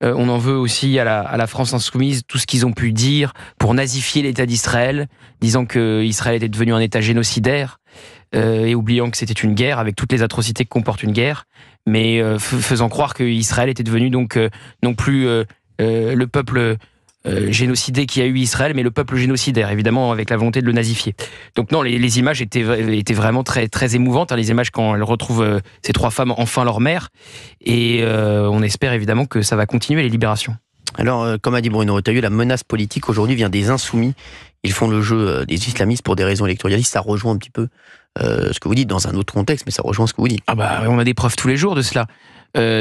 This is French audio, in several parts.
On en veut aussi à la France insoumise, tout ce qu'ils ont pu dire pour nazifier l'État d'Israël, disant qu'Israël était devenu un État génocidaire, et oubliant que c'était une guerre, avec toutes les atrocités que comporte une guerre, mais faisant croire qu'Israël était devenu donc non plus le peuple génocidé qui a eu Israël, mais le peuple génocidaire, évidemment, avec la volonté de le nazifier. Donc non, les images étaient vraiment très, très émouvantes, hein, les images quand elles retrouvent ces trois femmes, enfin leur mère, et on espère évidemment que ça va continuer les libérations. Alors, comme a dit Bruno Retailleau, la menace politique aujourd'hui vient des insoumis. Ils font le jeu des islamistes pour des raisons électoralistes. Ça rejoint un petit peu ce que vous dites dans un autre contexte, mais ça rejoint ce que vous dites. Ah bah, on a des preuves tous les jours de cela.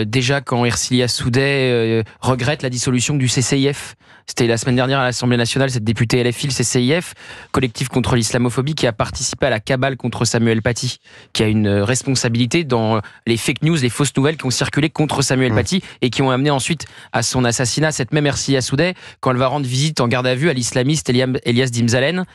Déjà quand Ercilia Soudet regrette la dissolution du CCIF, c'était la semaine dernière à l'Assemblée nationale, cette députée LFI, le CCIF, collectif contre l'islamophobie, qui a participé à la cabale contre Samuel Paty, qui a une responsabilité dans les fake news, les fausses nouvelles qui ont circulé contre Samuel Paty et qui ont amené ensuite à son assassinat. Cette même Ercilia Soudet, quand elle va rendre visite en garde à vue à l'islamiste Elias Dimzalen,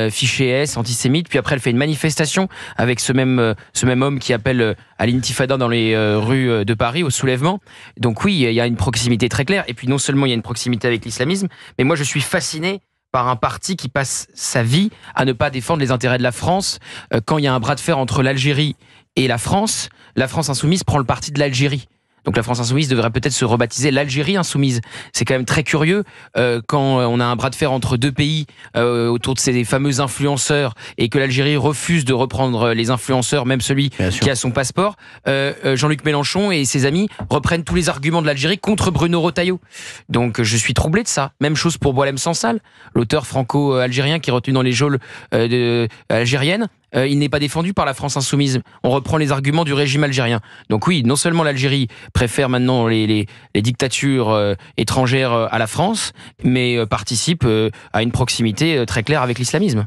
fiché S, antisémite, puis après elle fait une manifestation avec ce même homme qui appelle à l'intifada dans les rues de Paris, au soulèvement. Donc oui, il y a une proximité très claire. Et puis non seulement il y a une proximité avec l'islamisme, mais moi je suis fasciné par un parti qui passe sa vie à ne pas défendre les intérêts de la France. Quand il y a un bras de fer entre l'Algérie et la France insoumise prend le parti de l'Algérie. Donc la France insoumise devrait peut-être se rebaptiser l'Algérie insoumise. C'est quand même très curieux quand on a un bras de fer entre deux pays autour de ces fameux influenceurs et que l'Algérie refuse de reprendre les influenceurs, même celui qui a son passeport. Jean-Luc Mélenchon et ses amis reprennent tous les arguments de l'Algérie contre Bruno Retailleau. Donc je suis troublé de ça. Même chose pour Boualem Sansal, l'auteur franco-algérien qui est retenu dans les geôles algériennes. Il n'est pas défendu par la France insoumise. On reprend les arguments du régime algérien. Donc oui, non seulement l'Algérie préfère maintenant les dictatures étrangères à la France, mais participe à une proximité très claire avec l'islamisme.